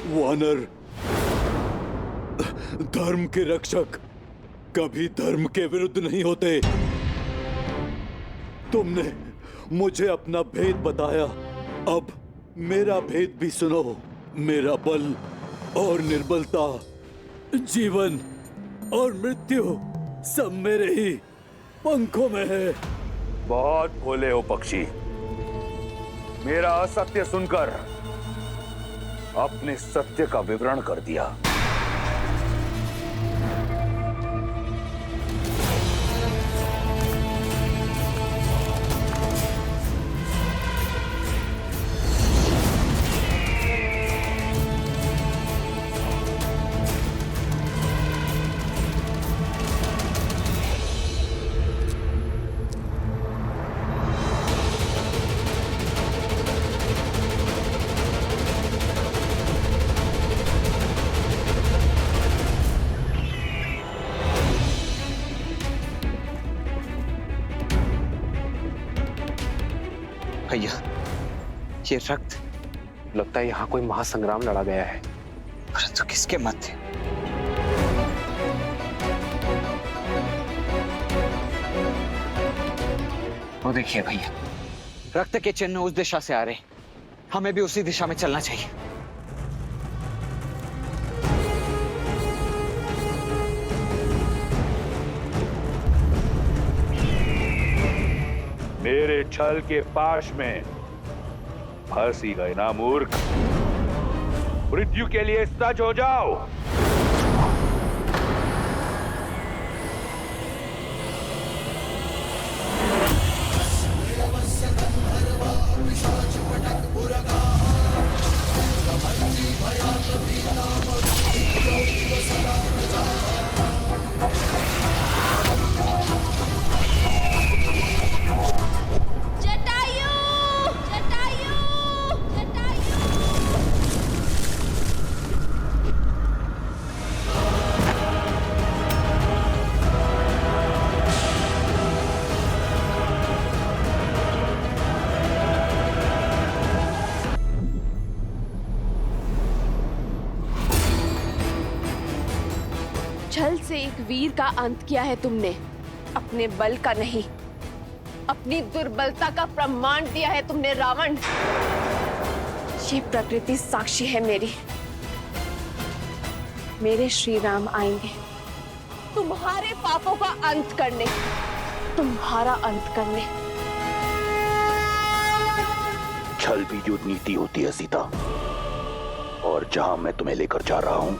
वानर, धर्म के रक्षक कभी धर्म के विरुद्ध नहीं होते। तुमने मुझे अपना भेद बताया, अब मेरा भेद भी सुनो। मेरा बल और निर्बलता, जीवन और मृत्यु सब मेरे ही पंखों में है। बहुत भोले हो पक्षी। मेरा असत्य सुनकर अपने सत्य का विवरण कर दिया। भैया, ये रक्त, लगता है यहाँ कोई महासंग्राम लड़ा गया है। परंतु किसके मध्य? वो देखिए भैया, रक्त के चिन्ह उस दिशा से आ रहे। हमें भी उसी दिशा में चलना चाहिए। मेरे छल के पाश में फंस ही गए ना मूर्ख। मृत्यु के लिए सज हो जाओ। छल से एक वीर का अंत किया है तुमने, अपने बल का नहीं, अपनी दुर्बलता का प्रमाण दिया है तुमने रावण। ये प्रकृति साक्षी है मेरी। मेरे श्री राम आएंगे तुम्हारे पापों का अंत करने, तुम्हारा अंत करने। छल भी युद्ध नीति होती है सीता, और जहां मैं तुम्हें लेकर जा रहा हूं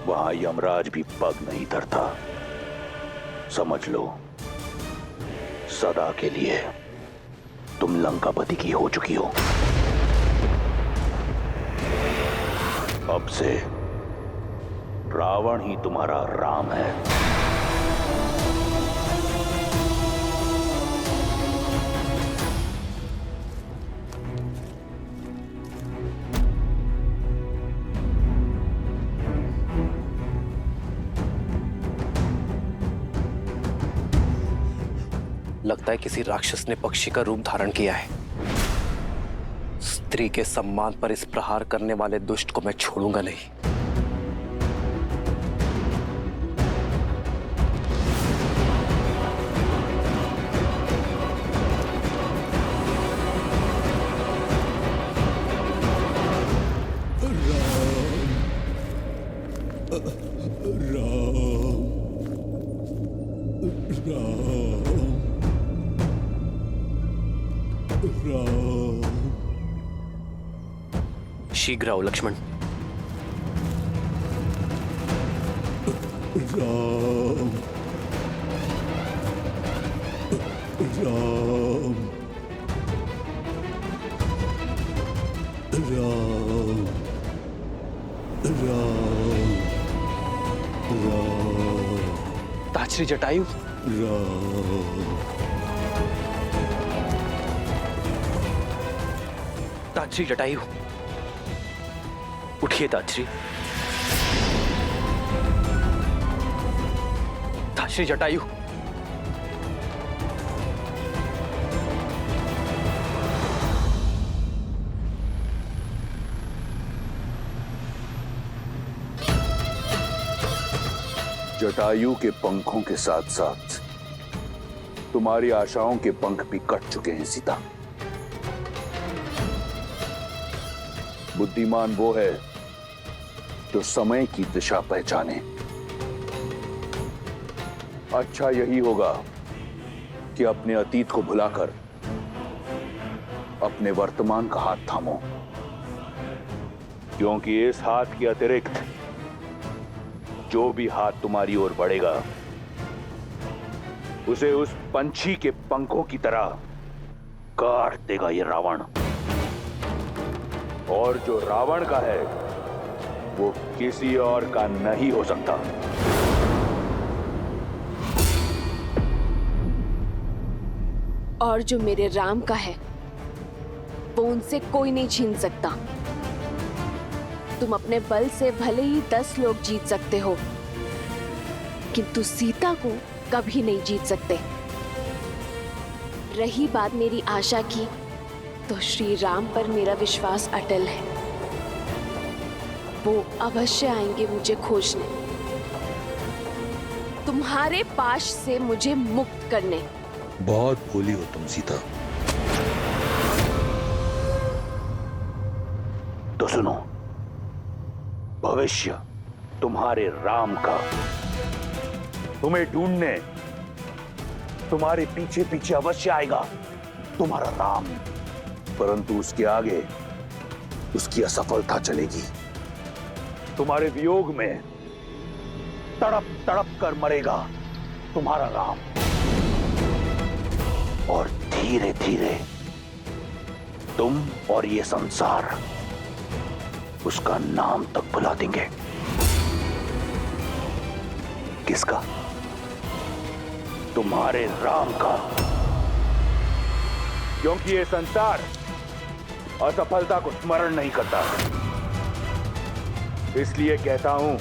वहां यमराज भी पग नहीं धरता। समझ लो, सदा के लिए तुम लंकापति की हो चुकी हो। अब से रावण ही तुम्हारा राम है। लगता है किसी राक्षस ने पक्षी का रूप धारण किया है। स्त्री के सम्मान पर इस प्रहार करने वाले दुष्ट को मैं छोड़ूंगा नहीं। शीघ्र आओ लक्ष्मण। राम राम राम राम राम ताजश्री जटायु, राम ताजश्री जटायु, उठिए ताजश्री। ताजश्री जटायु, जटायु के पंखों के साथ साथ तुम्हारी आशाओं के पंख भी कट चुके हैं सीता। बुद्धिमान वो है जो समय की दिशा पहचाने। अच्छा यही होगा कि अपने अतीत को भुलाकर अपने वर्तमान का हाथ थामो, क्योंकि इस हाथ के अतिरिक्त जो भी हाथ तुम्हारी ओर बढ़ेगा उसे उस पंछी के पंखों की तरह काट देगा ये रावण। और जो रावण का है वो किसी और का नहीं हो सकता। और जो मेरे राम का है वो उनसे कोई नहीं छीन सकता। तुम अपने बल से भले ही 10 लोग जीत सकते हो, किंतु सीता को कभी नहीं जीत सकते। रही बात मेरी आशा की, तो श्री राम पर मेरा विश्वास अटल है। वो अवश्य आएंगे मुझे खोजने, तुम्हारे पाश से मुझे मुक्त करने। बहुत भोली हो तुम सीता। तो सुनो, भविष्य तुम्हारे राम का तुम्हें ढूंढने तुम्हारे पीछे पीछे अवश्य आएगा, तुम्हारा राम। परंतु उसके आगे उसकी असफलता चलेगी। तुम्हारे वियोग में तड़प तड़प कर मरेगा तुम्हारा राम, और धीरे धीरे तुम और ये संसार उसका नाम तक भुला देंगे। किसका? तुम्हारे राम का। क्योंकि ये संसार असफलता को स्मरण नहीं करता। इसलिए कहता हूं,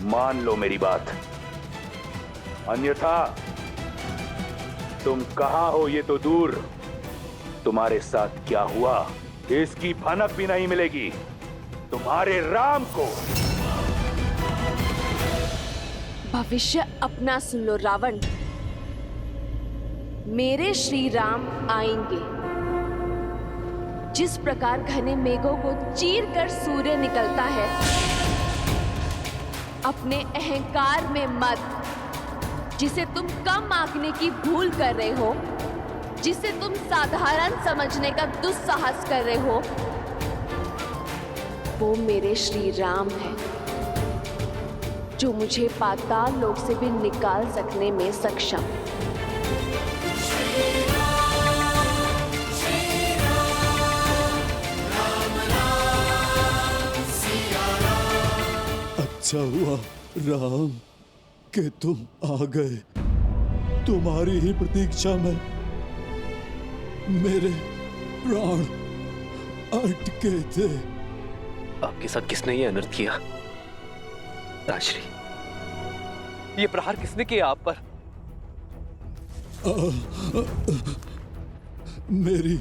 मान लो मेरी बात, अन्यथा तुम कहां हो ये तो दूर, तुम्हारे साथ क्या हुआ इसकी भनक भी नहीं मिलेगी तुम्हारे राम को। भविष्य अपना सुन लो रावण। मेरे श्री राम आएंगे। जिस प्रकार घने मेघों को चीर कर सूर्य निकलता है, अपने अहंकार में मत, जिसे तुम कम आंकने की भूल कर रहे हो, जिसे तुम साधारण समझने का दुस्साहस कर रहे हो, वो मेरे श्री राम है, जो मुझे पाताल लोक से भी निकाल सकने में सक्षम। अच्छा हुआ राम कि तुम आ गए। तुम्हारी ही प्रतीक्षा में मेरे प्राण अटके थे। आपके साथ किसने ये अनर्थ किया? ताजश्री, ये प्रहार किसने किया आप पर? मेरी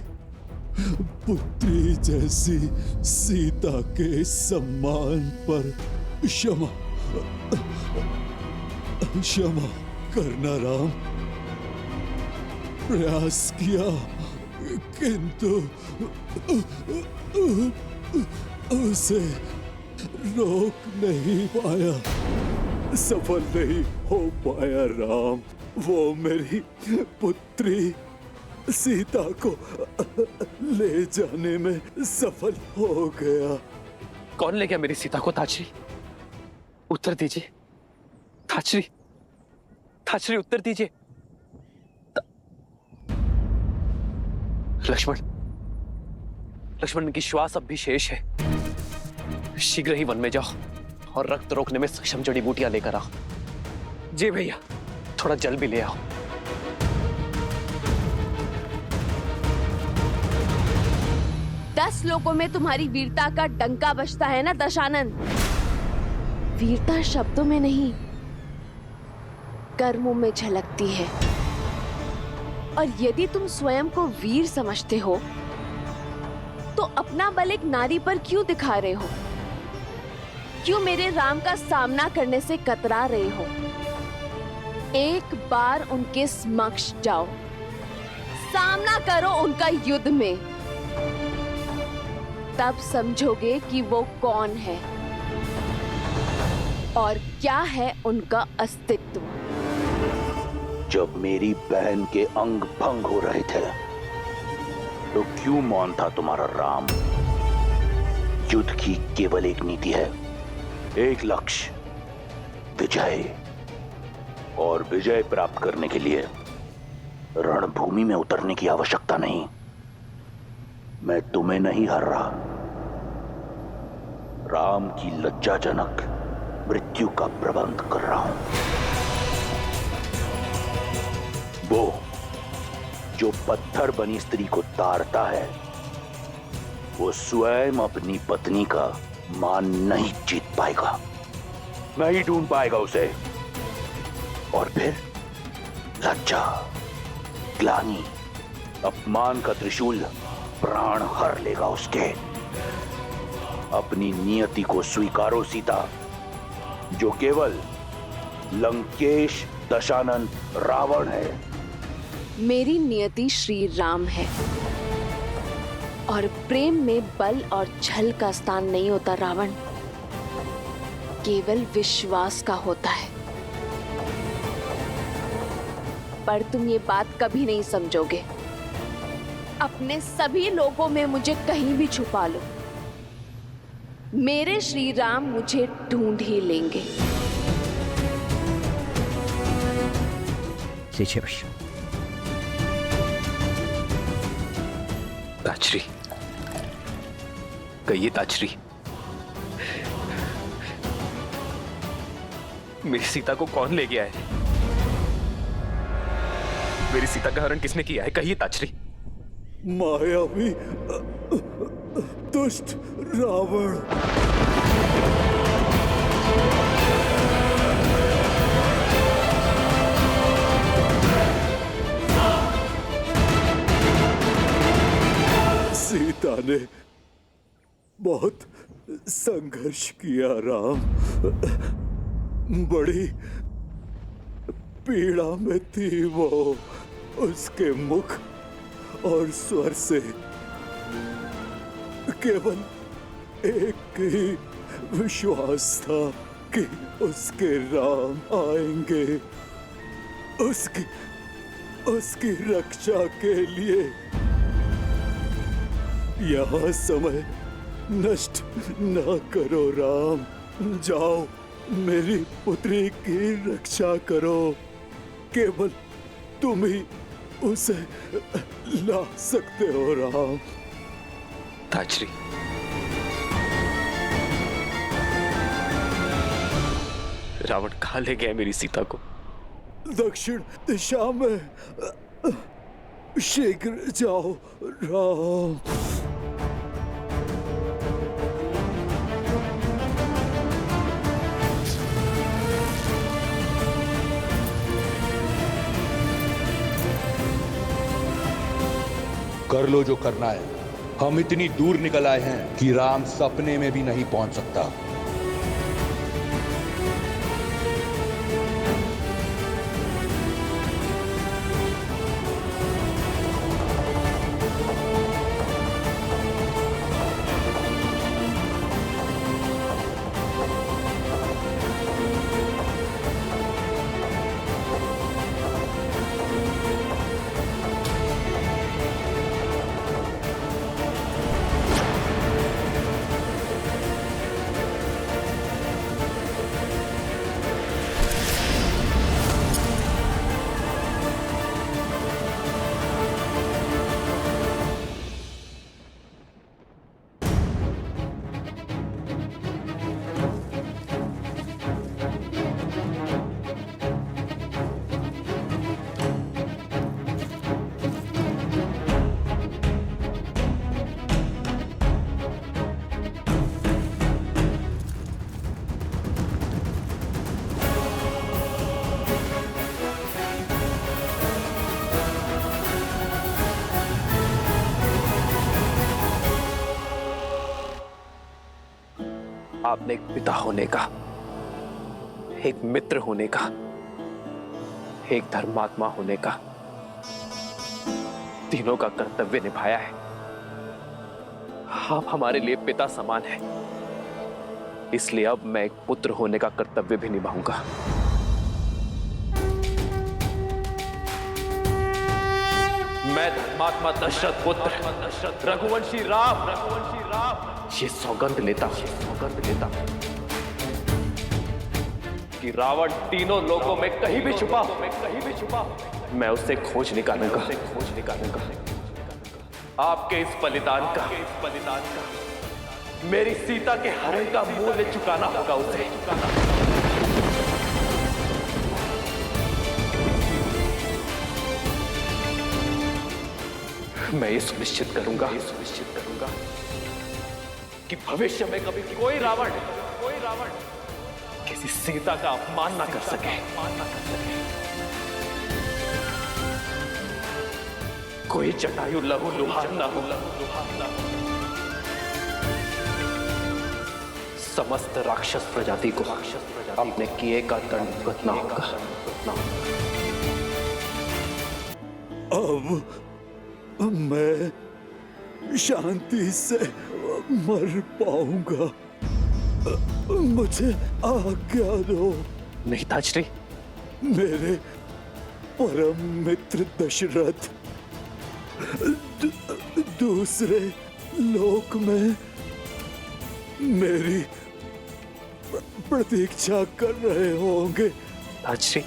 पुत्री जैसी सीता के सम्मान पर क्षमा क्षमा करना राम। प्रयास किया किंतु उसे रोक नहीं पाया, सफल नहीं हो पाया राम। वो मेरी पुत्री सीता को ले जाने में सफल हो गया। कौन ले गया मेरी सीता को? ताजश्री, उत्तर दीजिए। ताचरी, ताचरी उत्तर दीजिए। लक्ष्मण, लक्ष्मण की श्वास अब भी शेष है। शीघ्र ही वन में जाओ और रक्त रोकने में सक्षम जड़ी बूटियां लेकर आओ। जी भैया, थोड़ा जल भी ले आओ। दस लोगों में तुम्हारी वीरता का डंका बजता है ना दशानन? वीरता शब्दों में नहीं, कर्मों में झलकती है। और यदि तुम स्वयं को वीर समझते हो तो अपना बल एक नारी पर क्यों दिखा रहे हो? क्यों मेरे राम का सामना करने से कतरा रहे हो? एक बार उनके समक्ष जाओ, सामना करो उनका युद्ध में, तब समझोगे कि वो कौन है और क्या है उनका अस्तित्व। जब मेरी बहन के अंग भंग हो रहे थे तो क्यों मौन था तुम्हारा राम? युद्ध की केवल एक नीति है, एक लक्ष्य, विजय। और विजय प्राप्त करने के लिए रणभूमि में उतरने की आवश्यकता नहीं। मैं तुम्हें नहीं हर रहा, राम की लज्जाजनक मृत्यु का प्रबंध कर रहा हूं। वो जो पत्थर बनी स्त्री को ताड़ता है, वो स्वयं अपनी पत्नी का मान नहीं जीत पाएगा, नहीं ढूंढ पाएगा उसे। और फिर लज्जा, ग्लानि, अपमान का त्रिशूल प्राण हर लेगा उसके। अपनी नियति को स्वीकारो सीता, जो केवल लंकेश दशानन रावण है। मेरी नियति श्री राम है और प्रेम में बल और छल का स्थान नहीं होता रावण, केवल विश्वास का होता है। पर तुम ये बात कभी नहीं समझोगे। अपने सभी लोगों में मुझे कहीं भी छुपा लो, मेरे श्री राम मुझे ढूंढ ही लेंगे। ताचरी, कहिए ताचरी, मेरी सीता को कौन ले गया है? मेरी सीता का हरण किसने किया है? कहिए ताचरी। मायावी दुष्ट रावण। सीता ने बहुत संघर्ष किया राम, बड़ी पीड़ा में थी वो। उसके मुख और स्वर से केवल एक ही विश्वास था कि उसके राम आएंगे, उसकी रक्षा के लिए। यहाँ समय नष्ट ना करो राम, जाओ मेरी पुत्री की रक्षा करो। केवल तुम ही उसे ला सकते हो राम। ताचरी, रावण कहाँ ले गया मेरी सीता को? दक्षिण दिशा में, शीघ्र जाओ राम। कर लो जो करना है। हम इतनी दूर निकल आए हैं कि राम सपने में भी नहीं पहुंच सकता। आपने एक पिता होने का, एक मित्र होने का, एक धर्मात्मा होने का, तीनों का कर्तव्य निभाया है। आप हमारे लिए पिता समान हैं, इसलिए अब मैं एक पुत्र होने का कर्तव्य भी निभाऊंगा। मैं धर्मात्मा दशरथ पुत्र रघुवंशी राम ये सौगंध लेता हूं कि रावण तीनों लोगों में कहीं भी छुपा हो, मैं उसे खोज निकालूंगा। आपके इस बलिदान का मेरी सीता के हरण का मूल्य चुकाना होगा उसे। मैं ये सुनिश्चित करूंगा कि भविष्य में कभी कोई रावण किसी सीता का अपमान ना कर सके। कोई जटायु लहू लुहार ना हो। समस्त राक्षस प्रजाति को अपने किए का दंड भुगतना होगा। अब मैं शांति से मर पाऊंगा। मुझे आज्ञा दो। नहीं ताजश्री, मेरे परम मित्र दशरथ दूसरे लोक में मेरी प्रतीक्षा कर रहे होंगे। ताजश्री,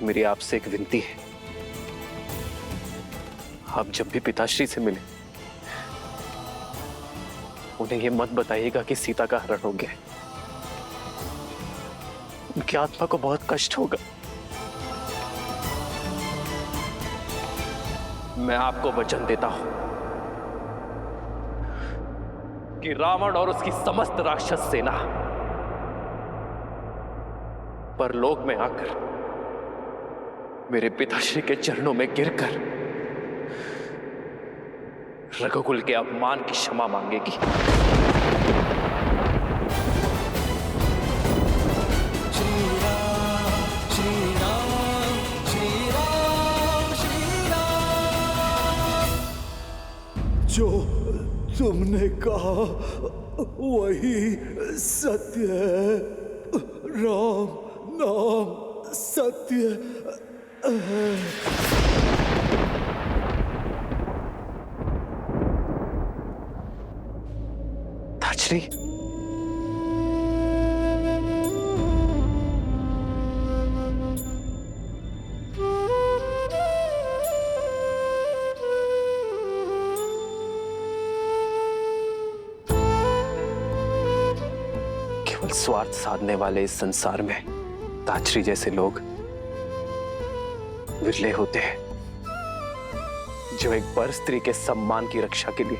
मेरी आपसे एक विनती है। आप जब भी पिताश्री से मिले उन्हें यह मत बताइएगा कि सीता का हरण हो गया। उनकी आत्मा को बहुत कष्ट होगा। मैं आपको वचन देता हूं कि रावण और उसकी समस्त राक्षस सेना परलोक में आकर मेरे पिताश्री के चरणों में गिरकर रघुकुल के अपमान की क्षमा मांगेगी। जो तुमने कहा वही सत्य है। राम नाम सत्य है। ताजश्री, केवल स्वार्थ साधने वाले इस संसार में ताजश्री जैसे लोग विरले होते हैं, जो एक पर स्त्री के सम्मान की रक्षा के लिए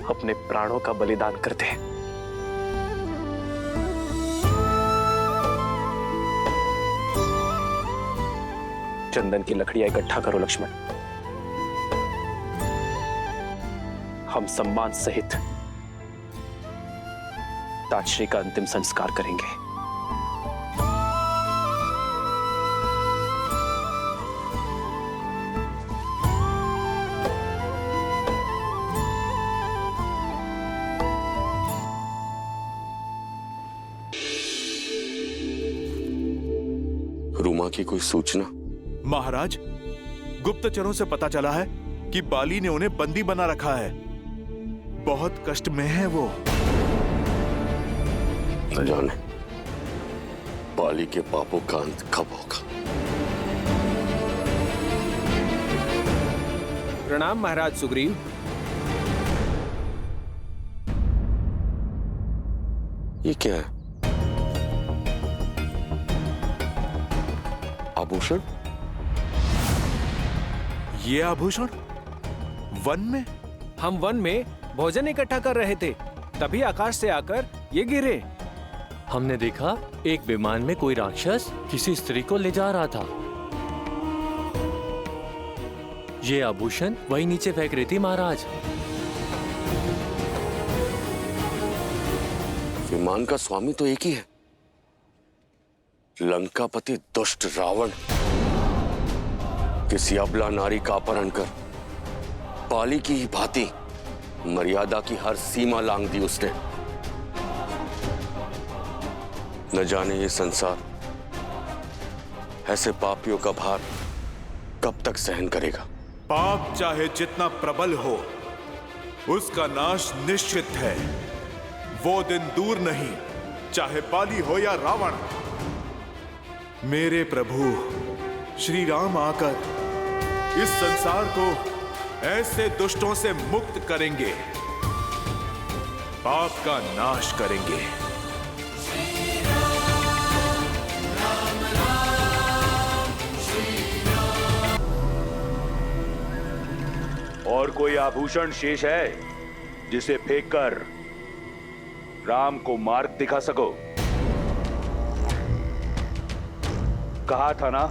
अपने प्राणों का बलिदान करते हैं। चंदन की लकड़ियां इकट्ठा करो लक्ष्मण। हम सम्मान सहित ताजश्री का अंतिम संस्कार करेंगे। रूमा की कोई सूचना? महाराज, गुप्तचरों से पता चला है कि बाली ने उन्हें बंदी बना रखा है। बहुत कष्ट में है वो। न जाने बाली के पापों का अंत कब होगा। प्रणाम महाराज सुग्रीव। ये क्या है? आभूषण? ये आभूषण वन में? हम वन में भोजन इकट्ठा कर रहे थे, तभी आकाश से आकर ये गिरे। हमने देखा एक विमान में कोई राक्षस किसी स्त्री को ले जा रहा था। ये आभूषण वही नीचे फेंक रही थी महाराज। विमान का स्वामी तो एक ही है, लंकापति दुष्ट रावण। किसी अबला नारी का अपहरण कर पाली की ही भांति मर्यादा की हर सीमा लांघ दी उसने। न जाने ये संसार ऐसे पापियों का भार कब तक सहन करेगा। पाप चाहे जितना प्रबल हो, उसका नाश निश्चित है। वो दिन दूर नहीं, चाहे पाली हो या रावण। मेरे प्रभु श्री राम आकर इस संसार को ऐसे दुष्टों से मुक्त करेंगे, पाप का नाश करेंगे। और कोई आभूषण शेष है जिसे फेंककर राम को मार्ग दिखा सको? कहा था ना,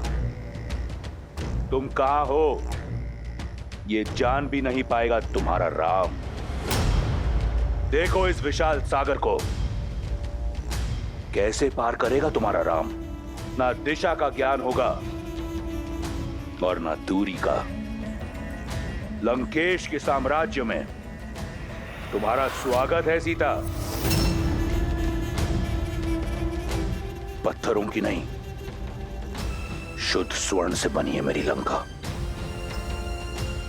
तुम कहां हो ये जान भी नहीं पाएगा तुम्हारा राम। देखो इस विशाल सागर को कैसे पार करेगा तुम्हारा राम। ना दिशा का ज्ञान होगा और ना दूरी का। लंकेश के साम्राज्य में तुम्हारा स्वागत है सीता। पत्थरों की नहीं, शुद्ध स्वर्ण से बनी है मेरी लंका।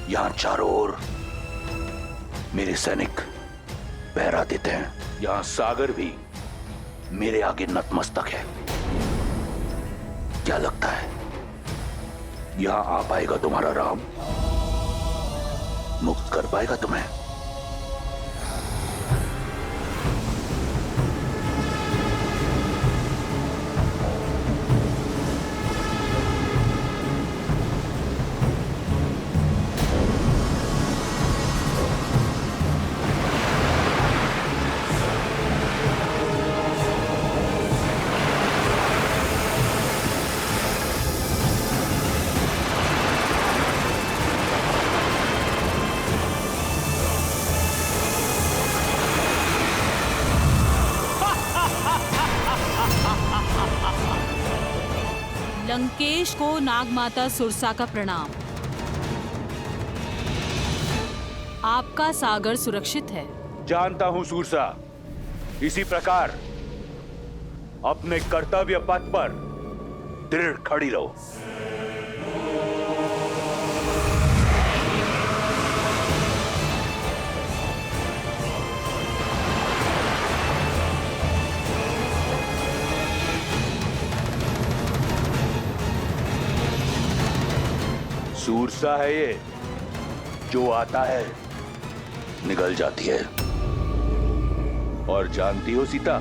यहां चारों ओर मेरे सैनिक पहरा देते हैं। यहां सागर भी मेरे आगे नतमस्तक है। क्या लगता है यहां आ पाएगा तुम्हारा राम? मुक्त कर पाएगा तुम्हें? लंकेश को नागमाता सुरसा का प्रणाम। आपका सागर सुरक्षित है। जानता हूं सुरसा। इसी प्रकार अपने कर्तव्य पथ पर दृढ़ खड़ी रहो। सुरसा है ये, जो आता है निगल जाती है। और जानती हो सीता,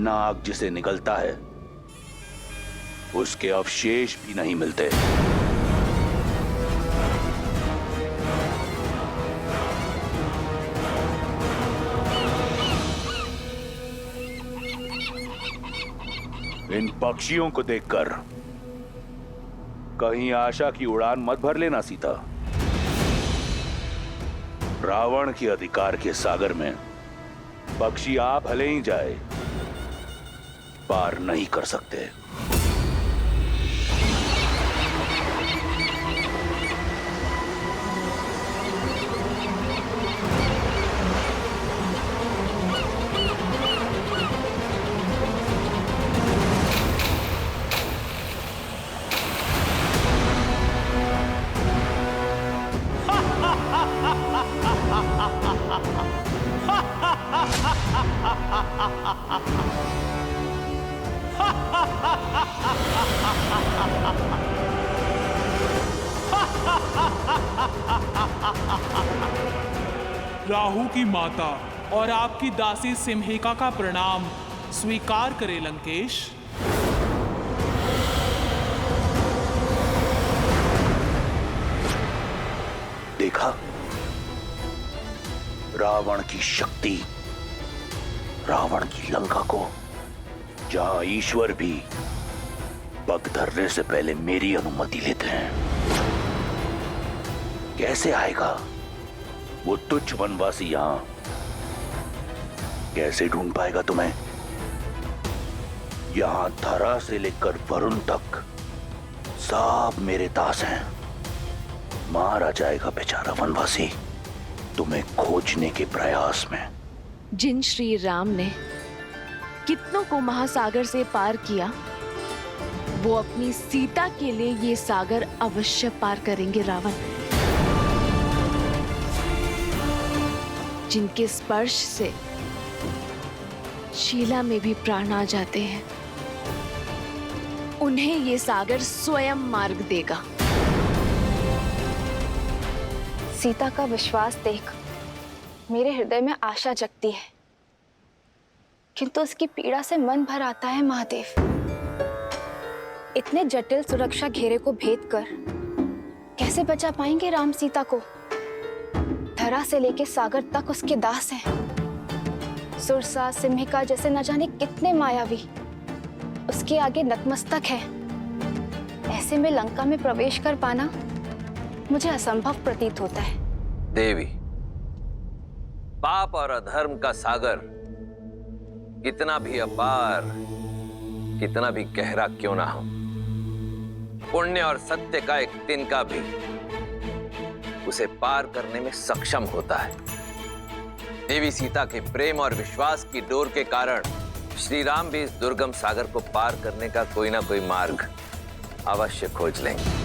नाग जिसे निगलता है उसके अवशेष भी नहीं मिलते। इन पक्षियों को देखकर कहीं आशा की उड़ान मत भर लेना सीता। रावण के अधिकार के सागर में पक्षी आप भले ही जाए, पार नहीं कर सकते। राहु की माता और आपकी दासी सिम्हिका का प्रणाम स्वीकार करे लंकेश। देखा रावण की शक्ति, रावण की लंका को, जहां ईश्वर भी पग धरने से पहले मेरी अनुमति लेते हैं। कैसे आएगा? वो तुच्छ वनवासी यहां कैसे ढूंढ पाएगा तुम्हें? यहां धरा से लेकर वरुण तक सब मेरे दास हैं। मारा जाएगा बेचारा वनवासी तुम्हें खोजने के प्रयास में। जिन श्री राम ने कितनों को महासागर से पार किया, वो अपनी सीता के लिए ये सागर अवश्य पार करेंगे रावण। जिनके स्पर्श से शीला में भी प्राण आ जाते हैं, उन्हें ये सागर स्वयं मार्ग देगा। सीता का विश्वास देख मेरे हृदय में आशा जगती है, किंतु उसकी पीड़ा से मन भर आता है महादेव। इतने जटिल सुरक्षा घेरे को भेद कर कैसे बचा पाएंगे राम सीता को? धरा से लेके सागर तक उसके दास हैं। सुरसा, सिम्हिका जैसे न जाने कितने मायावी उसके आगे नतमस्तक है। ऐसे में लंका में प्रवेश कर पाना मुझे असंभव प्रतीत होता है। देवी, पाप और अधर्म का सागर कितना भी अपार, कितना भी गहरा क्यों ना हो, पुण्य और सत्य का एक तिनका भी उसे पार करने में सक्षम होता है। देवी सीता के प्रेम और विश्वास की डोर के कारण श्री राम भी इस दुर्गम सागर को पार करने का कोई ना कोई मार्ग अवश्य खोज लेंगे।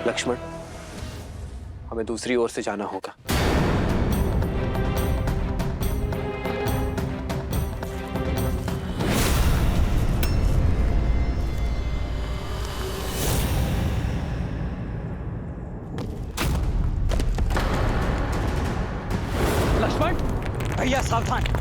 लक्ष्मण, हमें दूसरी ओर से जाना होगा। लक्ष्मण, भैया सावधान।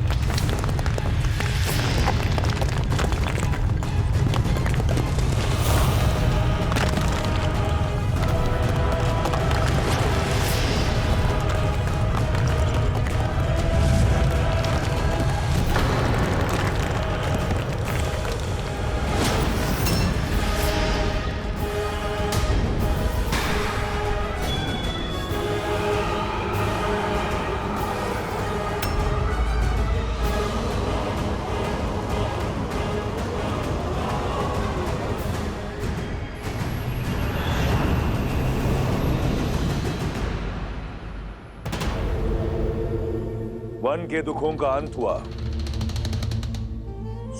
वन के दुखों का अंत हुआ।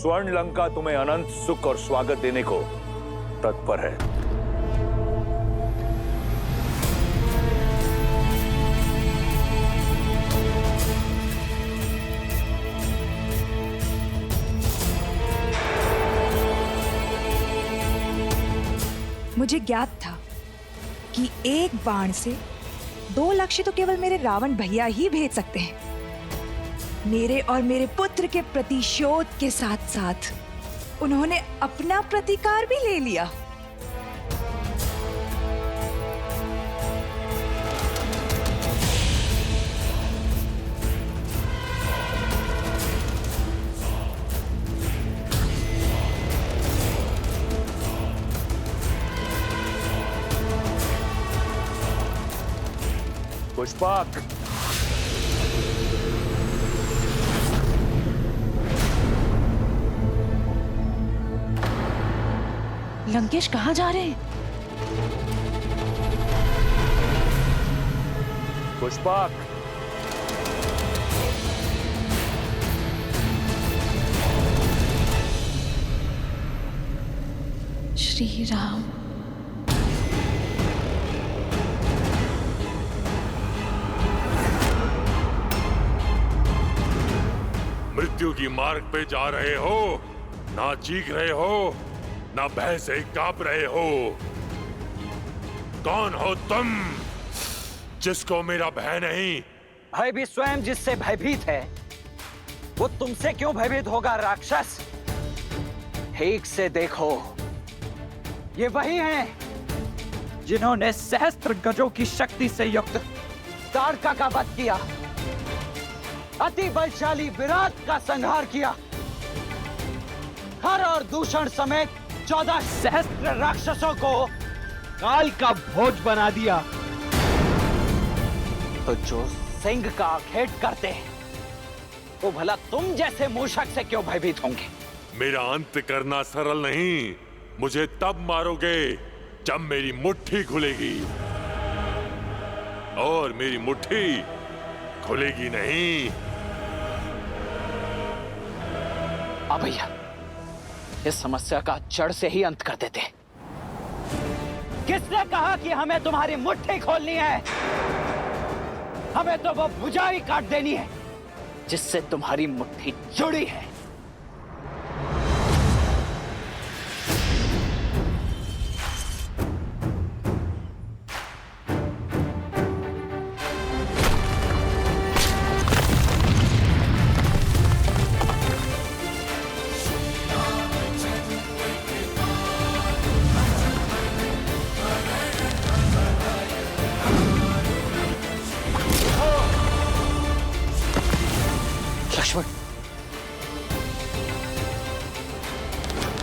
स्वर्ण लंका तुम्हें अनंत सुख और स्वागत देने को तत्पर है। मुझे ज्ञात था कि एक बाण से 2 लक्ष्य तो केवल मेरे रावण भैया ही भेज सकते हैं। मेरे और मेरे पुत्र के प्रतिशोध के साथ साथ उन्होंने अपना प्रतिकार भी ले लिया। पुष्पक, लंकेश कहाँ जा रहे हैं? पुष्पक, श्री राम। मृत्यु की मार्ग पे जा रहे हो, ना चीख रहे हो, ना भय से कांप रहे हो। कौन हो तुम जिसको मेरा भय नहीं? भय भी स्वयं जिससे भयभीत है, वो तुमसे क्यों भयभीत होगा राक्षस? ठीक से देखो, ये वही हैं जिन्होंने सहस्त्र गजों की शक्ति से युक्त ताड़का का वध किया, अति बलशाली विराट का संहार किया, हर और दूषण समेत 14 सहस्त्र राक्षसों को काल का भोज बना दिया। तो जो सिंह का आखेट करते हैं तो भला तुम जैसे मूषक से क्यों भयभीत होंगे? मेरा अंत करना सरल नहीं। मुझे तब मारोगे जब मेरी मुट्ठी खुलेगी, और मेरी मुट्ठी खुलेगी नहीं। अब भैया इस समस्या का जड़ से ही अंत कर देते। किसने कहा कि हमें तुम्हारी मुट्ठी खोलनी है? हमें तो वो भुजा ही काट देनी है जिससे तुम्हारी मुट्ठी जुड़ी है।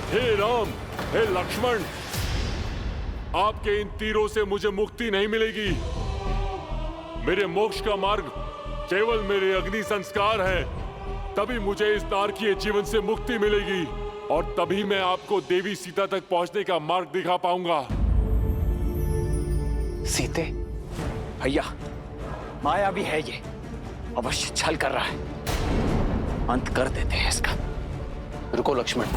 हे राम, हे लक्ष्मण, आपके इन तीरों से मुझे मुक्ति नहीं मिलेगी। मेरे मोक्ष का मार्ग केवल मेरे अग्नि संस्कार है। तभी मुझे इस नारकीय जीवन से मुक्ति मिलेगी, और तभी मैं आपको देवी सीता तक पहुंचने का मार्ग दिखा पाऊंगा। सीते भैया, माया भी है ये, अवश्य छल कर रहा है। अंत कर देते हैं इसका। रुको लक्ष्मण,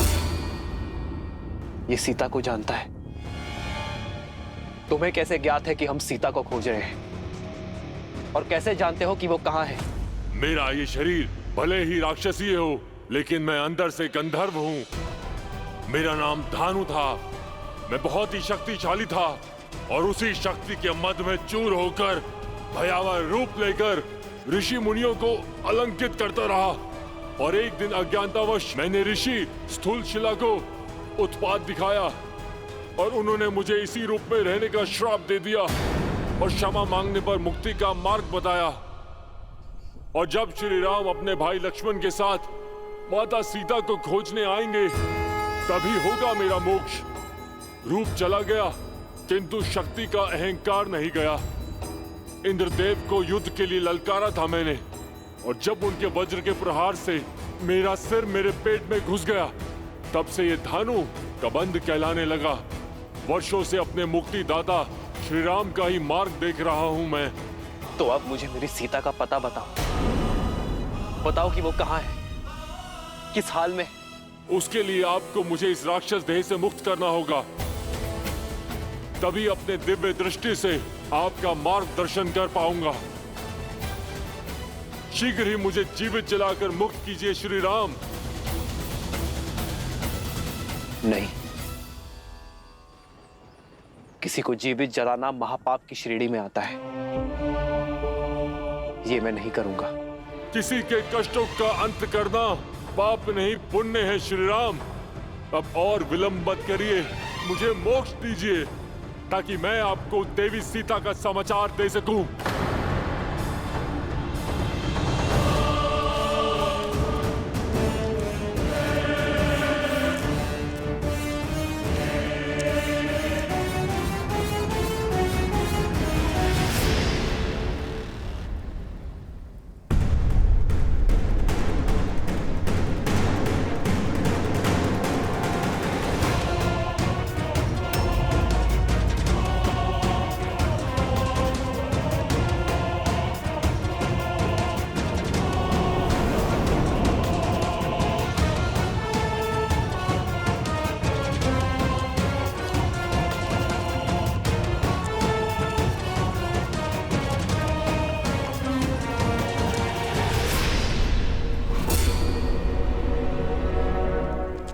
ये सीता को जानता है। तुम्हें कैसे ज्ञात है कि हम सीता को खोज रहे हैं? और कैसे जानते हो कि वो कहाँ है? मेरा ये शरीर भले ही राक्षसीय हो, लेकिन मैं अंदर से गंधर्व हूँ। मेरा नाम धानु था। मैं बहुत ही शक्तिशाली था, और उसी शक्ति के मद में चूर होकर भयावह रूप लेकर ऋषि मुनियों को अलंकित करता रहा। और एक दिन अज्ञानतावश मैंने ऋषि स्थूल शिला को उत्पात दिखाया, और उन्होंने मुझे इसी रूप में रहने का श्राप दे दिया, और क्षमा मांगने पर मुक्ति का मार्ग बताया। और जब श्री राम अपने भाई लक्ष्मण के साथ माता सीता को खोजने आएंगे, तभी होगा मेरा मोक्ष। रूप चला गया, किंतु शक्ति का अहंकार नहीं गया। इंद्रदेव को युद्ध के लिए ललकारा था मैंने, और जब उनके वज्र के प्रहार से मेरा सिर मेरे पेट में घुस गया, तब से ये धानु कबंध कहलाने लगा। वर्षों से अपने मुक्तिदाता श्री राम का ही मार्ग देख रहा हूं मैं। तो अब मुझे मेरी सीता का पता बताओ। बताओ कि वो कहाँ है, किस हाल में। उसके लिए आपको मुझे इस राक्षस देह से मुक्त करना होगा। तभी अपने दिव्य दृष्टि से आपका मार्गदर्शन कर पाऊंगा। शीघ्र ही मुझे जीवित जलाकर मुक्त कीजिए श्री राम। नहीं, किसी को जीवित जलाना महापाप की श्रेणी में आता है। ये मैं नहीं करूंगा। किसी के कष्टों का अंत करना पाप नहीं पुण्य है श्री राम। अब और विलंब मत करिए, मुझे मोक्ष दीजिए, ताकि मैं आपको देवी सीता का समाचार दे सकूं।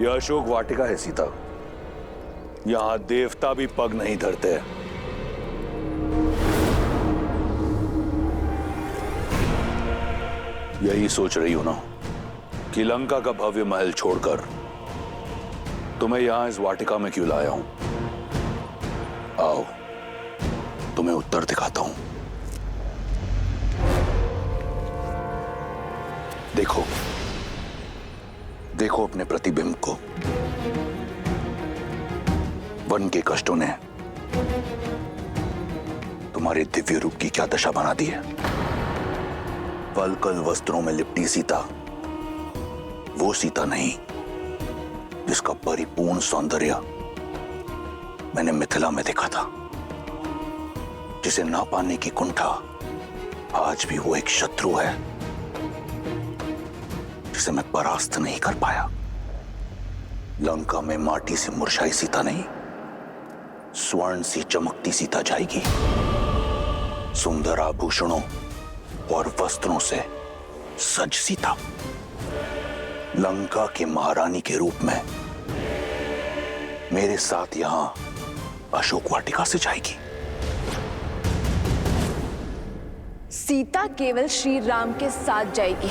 यह अशोक वाटिका है सीता। यहां देवता भी पग नहीं धरते। यही सोच रही हो ना कि लंका का भव्य महल छोड़कर तुम्हें यहां इस वाटिका में क्यों लाया हूं? तुम्हें उत्तर दिखाता हूं। देखो, देखो अपने प्रतिबिंब को। वन के कष्टों ने तुम्हारे दिव्य रूप की क्या दशा बना दी है। वल्कल वस्त्रों में लिपटी सीता वो सीता नहीं जिसका परिपूर्ण सौंदर्य मैंने मिथिला में देखा था, जिसे ना पाने की कुंठा आज भी वो एक शत्रु है जिसे मैं परास्त नहीं कर पाया। लंका में माटी से मुरझाई सीता नहीं, स्वर्ण सी चमकती सीता जाएगी। सुंदर आभूषणों और वस्त्रों से सज सीता लंका के महारानी के रूप में मेरे साथ यहां अशोक वाटिका से जाएगी। सीता केवल श्री राम के साथ जाएगी।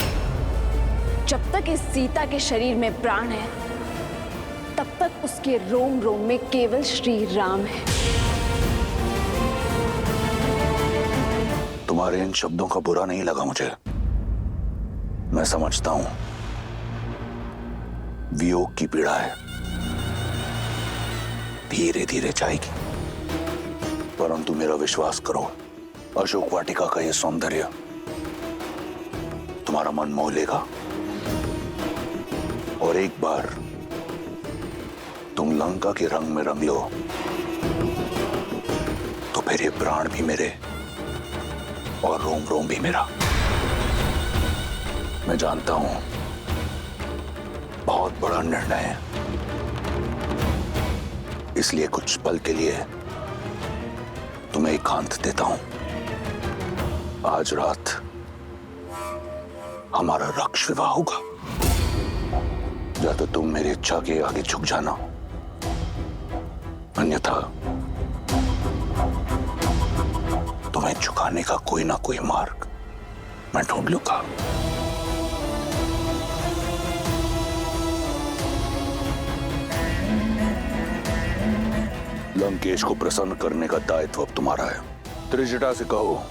जब तक इस सीता के शरीर में प्राण है, तब तक उसके रोम रोम में केवल श्री राम है। तुम्हारे इन शब्दों का बुरा नहीं लगा मुझे। मैं समझता हूं वियोग की पीड़ा है, धीरे धीरे जाएगी, परंतु मेरा विश्वास करो, अशोक वाटिका का यह सौंदर्य तुम्हारा मन मोह लेगा और एक बार तुम लंका के रंग में रंग लो तो फिर ये प्राण भी मेरे और रोम रोम भी मेरा। मैं जानता हूं बहुत बड़ा निर्णय है, इसलिए कुछ पल के लिए तुम्हें एकांत देता हूं। आज रात हमारा रक्ष विवाह होगा। या तो तुम मेरी इच्छा के आगे झुक जाना, अन्यथा तुम्हें झुकाने का कोई ना कोई मार्ग मैं ढूंढ लूंगा। लंकेश को प्रसन्न करने का दायित्व अब तुम्हारा है। त्रिजटा से कहो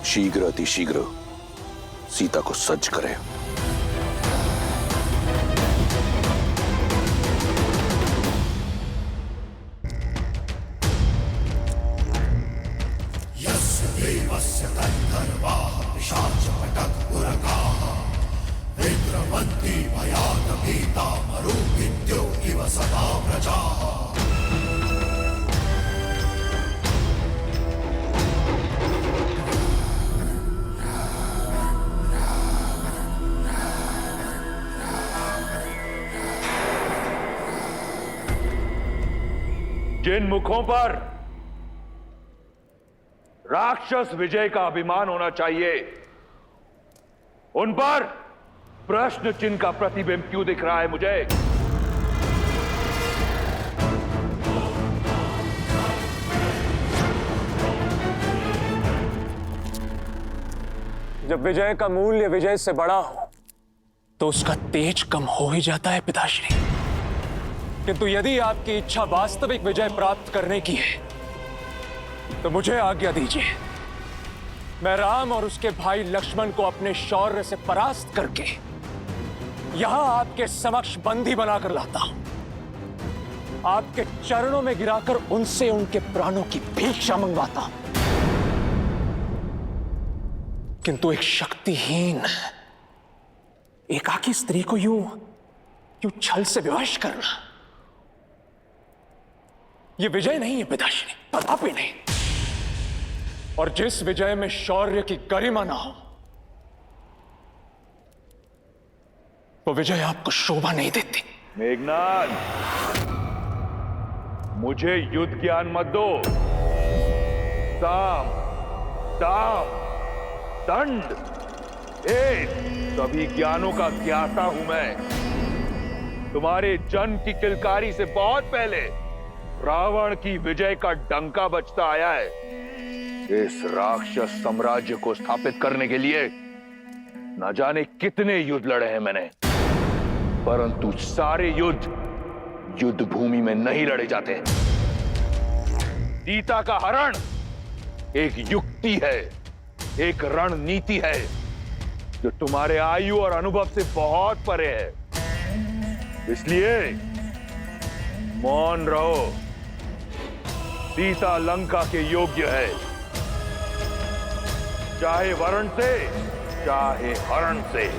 शीघ्र अतिशीघ्र सीता को सज्ज करे। जिन मुखों पर राक्षस विजय का अभिमान होना चाहिए, उन पर प्रश्न चिन्ह का प्रतिबिंब क्यों दिख रहा है मुझे? जब विजय का मूल्य विजय से बड़ा हो तो उसका तेज कम हो ही जाता है पिताश्री। किंतु यदि आपकी इच्छा वास्तविक विजय प्राप्त करने की है तो मुझे आज्ञा दीजिए, मैं राम और उसके भाई लक्ष्मण को अपने शौर्य से परास्त करके यहां आपके समक्ष बंदी बनाकर लाता हूं। आपके चरणों में गिराकर उनसे उनके प्राणों की भिक्षा मंगवाता हूं। किंतु एक शक्तिहीन एकाकी स्त्री को यूं छल से विवश करना, यह विजय नहीं है पिताश्री, प्रताप ही नहीं। और जिस विजय में शौर्य की गरिमा ना हो, वो विजय आपको शोभा नहीं देती। मेघनाद, मुझे युद्ध ज्ञान मत दो। साम, दाम, दंड, सभी ज्ञानों का ज्ञाता हूं मैं। तुम्हारे जन्म की किलकारी से बहुत पहले रावण की विजय का डंका बजता आया है। इस राक्षस साम्राज्य को स्थापित करने के लिए न जाने कितने युद्ध लड़े हैं मैंने, परंतु सारे युद्ध युद्ध भूमि में नहीं लड़े जाते। सीता का हरण एक युक्ति है, एक रणनीति है जो तुम्हारे आयु और अनुभव से बहुत परे है। इसलिए मौन रहो। सीता लंका के योग्य है, चाहे वरण से चाहे हरण से।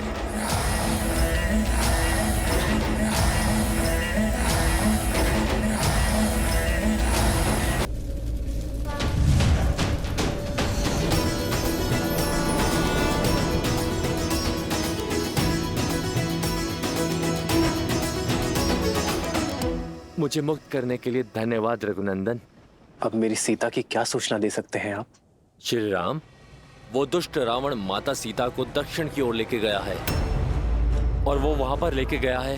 मुझे मुक्त करने के लिए धन्यवाद रघुनंदन। अब मेरी सीता की क्या सूचना दे सकते हैं आप? श्री राम, वो दुष्ट रावण माता सीता को दक्षिण की ओर लेके गया है और वो वहां पर लेके गया है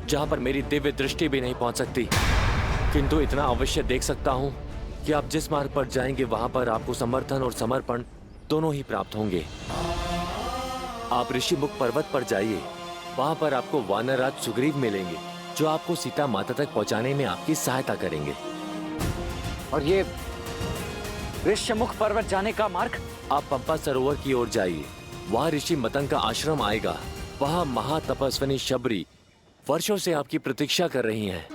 जहां पर मेरी दिव्य दृष्टि भी नहीं पहुंच सकती। किंतु इतना अवश्य देख सकता हूं कि आप जिस मार्ग पर जाएंगे वहां पर आपको समर्थन और समर्पण दोनों ही प्राप्त होंगे। आप ऋषिमुख पर्वत पर जाइए, वहां पर आपको वानरराज सुग्रीव मिलेंगे जो आपको सीता माता तक पहुंचाने में आपकी सहायता करेंगे। और ये ऋषिमुख पर्वत जाने का मार्ग? आप पंपा सरोवर की ओर जाइए, वहां ऋषि मतंग का आश्रम आएगा। वहां महातपस्विनी शबरी वर्षों से आपकी प्रतीक्षा कर रही हैं।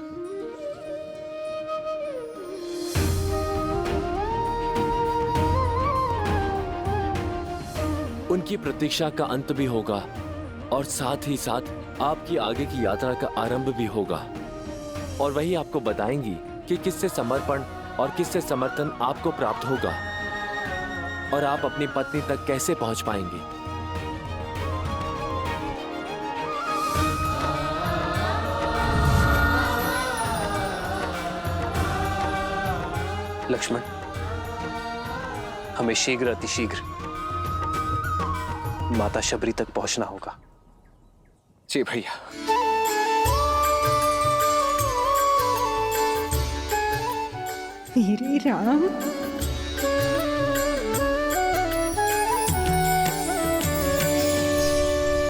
उनकी प्रतीक्षा का अंत भी होगा और साथ ही साथ आपकी आगे की यात्रा का आरंभ भी होगा। और वही आपको बताएंगी कि किससे समर्पण और किससे समर्थन आपको प्राप्त होगा और आप अपनी पत्नी तक कैसे पहुंच पाएंगे। लक्ष्मण, हमें शीघ्र अतिशीघ्र माता शबरी तक पहुंचना होगा। जी भैया। मेरे राम,